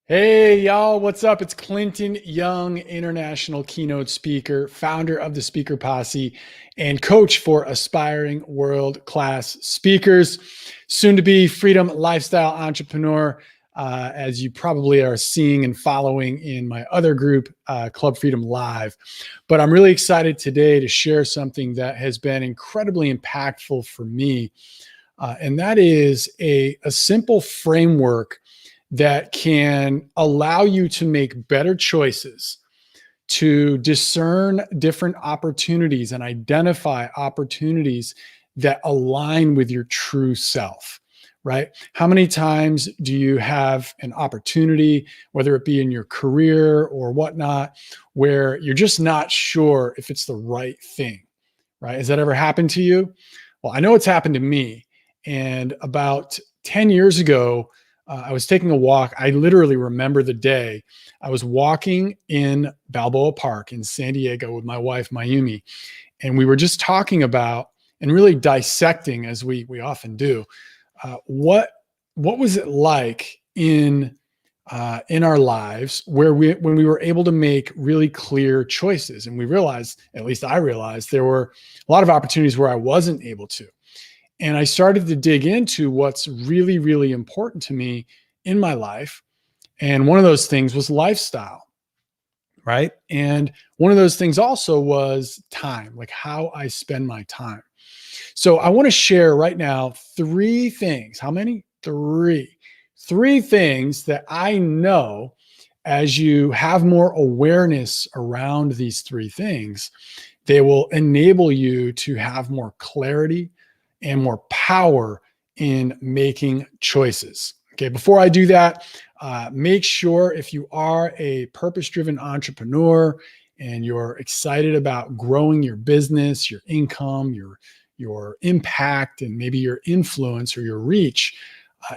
Hey, y'all, what's up? It's Clinton Young, international keynote speaker, founder of the Speaker Posse, and coach for aspiring world-class speakers, soon to be freedom lifestyle entrepreneur, as you probably are seeing and following in my other group, Club Freedom Live. But I'm really excited today to share something that has been incredibly impactful for me, and that is a simple framework that can allow you to make better choices, to discern different opportunities and identify opportunities that align with your true self, right? How many times do you have an opportunity, whether it be in your career or whatnot, where you're just not sure if it's the right thing, right? Has that ever happened to you? Well, I know it's happened to me. And about 10 years ago, I was taking a walk. I literally remember the day. I was walking in Balboa Park in San Diego with my wife, Mayumi, and we were just talking about and really dissecting, as we often do, what was it like in our lives where when we were able to make really clear choices. And we realized, at least I realized, there were a lot of opportunities where I wasn't able to. And I started to dig into what's really, really important to me in my life. And one of those things was lifestyle, right? And one of those things also was time, like how I spend my time. So I want to share right now three things. How many? Three. Three things that I know, as you have more awareness around these three things, they will enable you to have more clarity and more power in making choices. Okay, before I do that, make sure, if you are a purpose-driven entrepreneur and you're excited about growing your business, your income, your impact, and maybe your influence or your reach,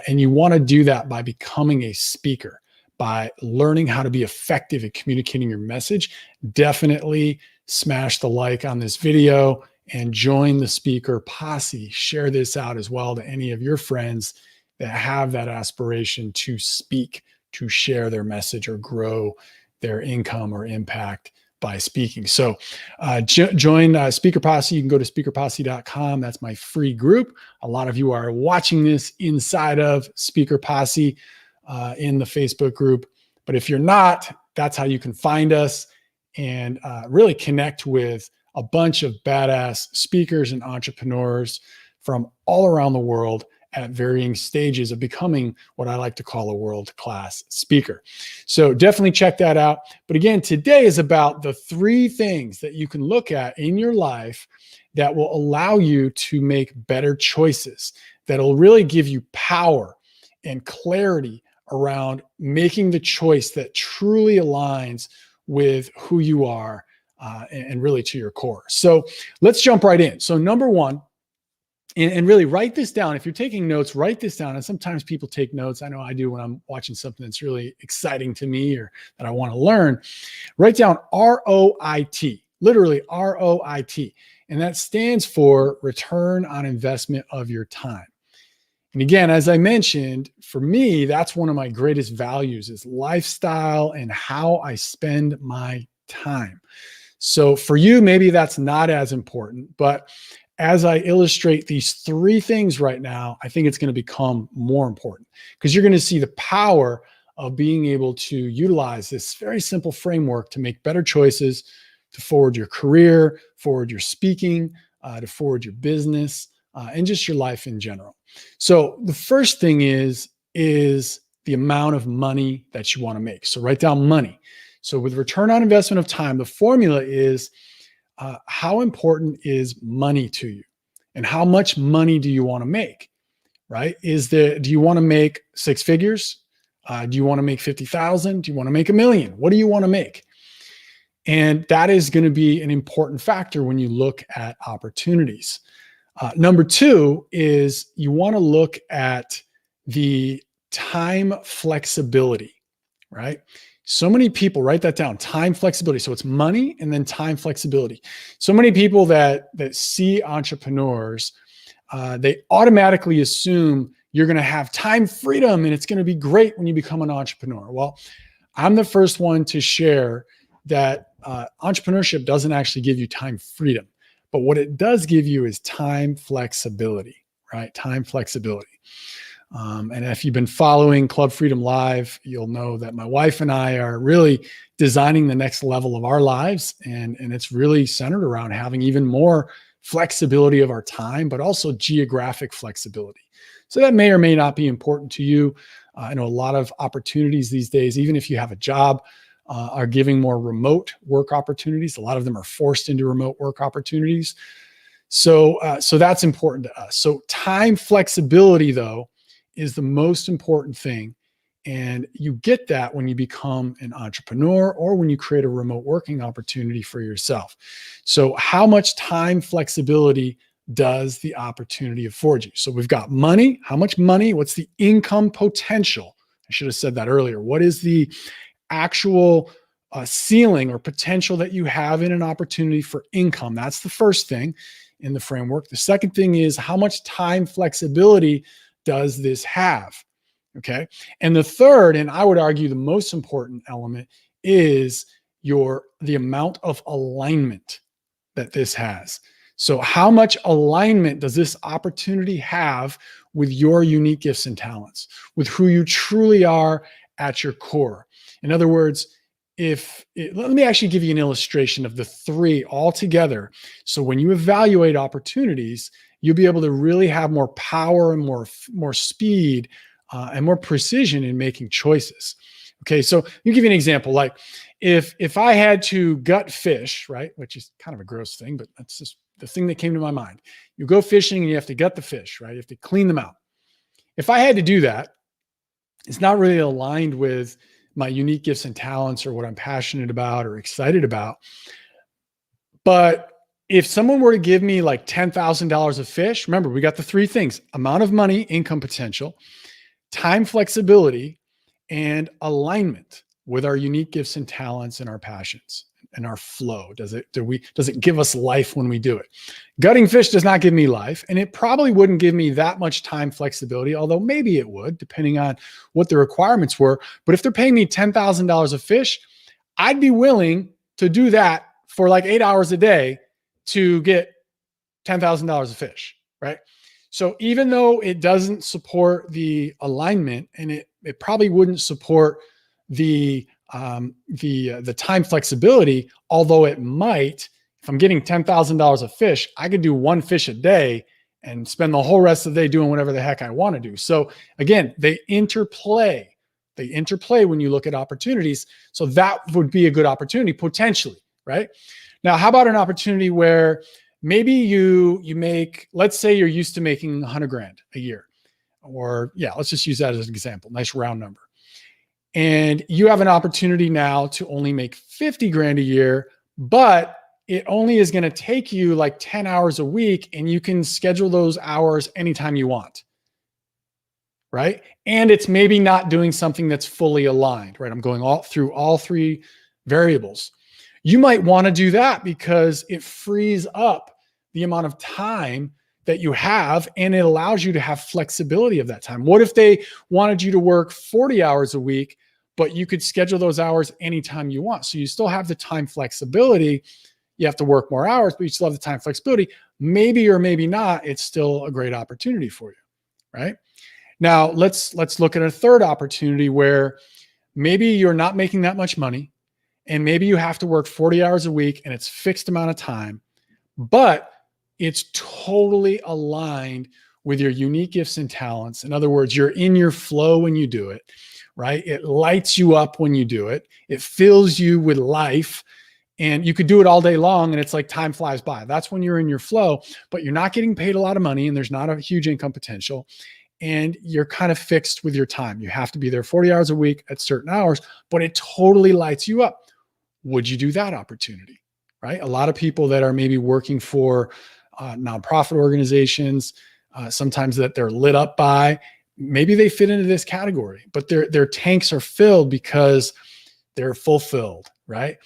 and you want to do that by becoming a speaker, by learning how to be effective at communicating your message, definitely smash the like on this video and join the Speaker Posse. Share this out as well to any of your friends that have that aspiration to speak, to share their message or grow their income or impact by speaking. So join Speaker Posse. You can go to speakerposse.com. That's my free group. A lot of you are watching this inside of Speaker Posse in the Facebook group. But if you're not, that's how you can find us and really connect with a bunch of badass speakers and entrepreneurs from all around the world at varying stages of becoming what I like to call a world-class speaker. So definitely check that out. But again, today is about the three things that you can look at in your life that will allow you to make better choices, that'll really give you power and clarity around making the choice that truly aligns with who you are and really to your core. So let's jump right in. So number one, and really write this down. If you're taking notes, write this down. And sometimes people take notes. I know I do when I'm watching something that's really exciting to me or that I want to learn. Write down ROIT, literally ROIT. And that stands for return on investment of your time. And again, as I mentioned, for me, that's one of my greatest values is lifestyle and how I spend my time. So for you, maybe that's not as important, but as I illustrate these three things right now, I think it's going to become more important because you're going to see the power of being able to utilize this very simple framework to make better choices, to forward your career, forward your speaking, to forward your business, and just your life in general. So the first thing is the amount of money that you want to make. So write down money. So with return on investment of time, the formula is how important is money to you and how much money do you want to make, right? Do you want to make six figures? Do you want to make 50,000? Do you want to make $1 million? What do you want to make? And that is going to be an important factor when you look at opportunities. Number two is you want to look at the time flexibility, right? So many people, write that down, time flexibility. So it's money and then time flexibility. So many people that see entrepreneurs, they automatically assume you're going to have time freedom and it's going to be great when you become an entrepreneur. Well, I'm the first one to share that entrepreneurship doesn't actually give you time freedom, but what it does give you is time flexibility, right? Time flexibility. And if you've been following Club Freedom Live, you'll know that my wife and I are really designing the next level of our lives. And it's really centered around having even more flexibility of our time, but also geographic flexibility. So that may or may not be important to you. I know a lot of opportunities these days, even if you have a job, are giving more remote work opportunities. A lot of them are forced into remote work opportunities. So that's important to us. So time flexibility, though, is the most important thing. And you get that when you become an entrepreneur or when you create a remote working opportunity for yourself. So how much time flexibility does the opportunity afford you? So we've got money. How much money? What's the income potential? I should have said that earlier. What is the actual ceiling or potential that you have in an opportunity for income? That's the first thing in the framework. The second thing is, how much time flexibility does this have? Okay. And the third, and I would argue the most important element, is the amount of alignment that this has. So how much alignment does this opportunity have with your unique gifts and talents, with who you truly are at your core? In other words, let me actually give you an illustration of the three all together. So when you evaluate opportunities, you'll be able to really have more power and more speed and more precision in making choices. Okay, so you give you an example. Like if I had to gut fish, right, which is kind of a gross thing, but that's just the thing that came to my mind. You go fishing and you have to gut the fish, right? You have to clean them out. If I had to do that, it's not really aligned with my unique gifts and talents or what I'm passionate about or excited about. But if someone were to give me like $10,000 of fish, remember, we got the three things: amount of money, income potential, time flexibility, and alignment with our unique gifts and talents and our passions and our flow. Does it give us life when we do it? Gutting fish does not give me life, and it probably wouldn't give me that much time flexibility, although maybe it would, depending on what the requirements were. But if they're paying me $10,000 of fish, I'd be willing to do that for like 8 hours a day to get $10,000 of fish, right? So even though it doesn't support the alignment, and it probably wouldn't support the time flexibility, although it might, if I'm getting $10,000 of fish, I could do one fish a day and spend the whole rest of the day doing whatever the heck I want to do. So again, they interplay when you look at opportunities. So that would be a good opportunity potentially, right? Now, how about an opportunity where maybe you make, let's say you're used to making 100 grand a year, or let's just use that as an example, nice round number. And you have an opportunity now to only make 50 grand a year, but it only is going to take you like 10 hours a week, and you can schedule those hours anytime you want, right? And it's maybe not doing something that's fully aligned, right? I'm going through all three variables. You might want to do that because it frees up the amount of time that you have, and it allows you to have flexibility of that time. What if they wanted you to work 40 hours a week, but you could schedule those hours anytime you want? So you still have the time flexibility. You have to work more hours, but you still have the time flexibility. Maybe or maybe not, it's still a great opportunity for you, right? Now, let's look at a third opportunity where maybe you're not making that much money, and maybe you have to work 40 hours a week and it's fixed amount of time, but it's totally aligned with your unique gifts and talents. In other words, you're in your flow when you do it, right? It lights you up when you do it. It fills you with life, and you could do it all day long and it's like time flies by. That's when you're in your flow, but you're not getting paid a lot of money and there's not a huge income potential, and you're kind of fixed with your time. You have to be there 40 hours a week at certain hours, but it totally lights you up. Would you do that opportunity, right? A lot of people that are maybe working for nonprofit organizations, sometimes that they're lit up by, maybe they fit into this category, but their tanks are filled because they're fulfilled, right?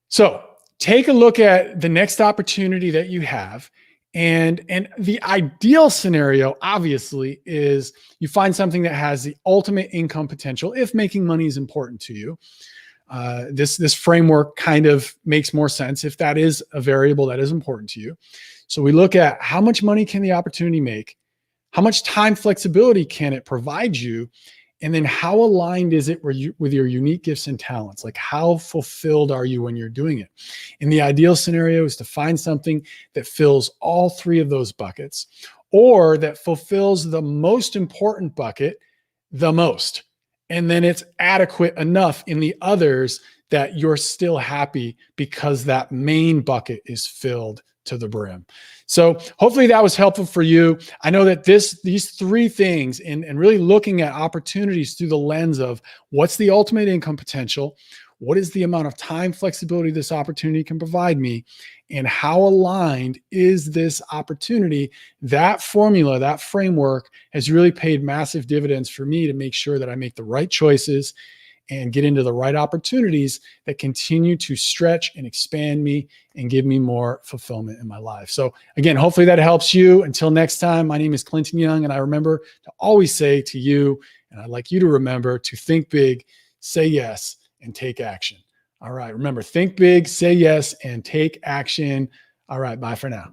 So take a look at the next opportunity that you have And the ideal scenario, obviously, is you find something that has the ultimate income potential if making money is important to you. This framework kind of makes more sense if that is a variable that is important to you. So we look at how much money can the opportunity make, how much time flexibility can it provide you, and then how aligned is it with your unique gifts and talents? Like, how fulfilled are you when you're doing it? And the ideal scenario is to find something that fills all three of those buckets, or that fulfills the most important bucket the most. And then it's adequate enough in the others that you're still happy because that main bucket is filled to the brim. So hopefully that was helpful for you. I know that these three things, and really looking at opportunities through the lens of what's the ultimate income potential, what is the amount of time flexibility this opportunity can provide me, and how aligned is this opportunity, that formula, that framework has really paid massive dividends for me to make sure that I make the right choices and get into the right opportunities that continue to stretch and expand me and give me more fulfillment in my life. So again, hopefully that helps you. Until next time, my name is Clinton Young, and I remember to always say to you, and I'd like you to remember, to think big, say yes, and take action. All right. Remember, think big, say yes, and take action. All right. Bye for now.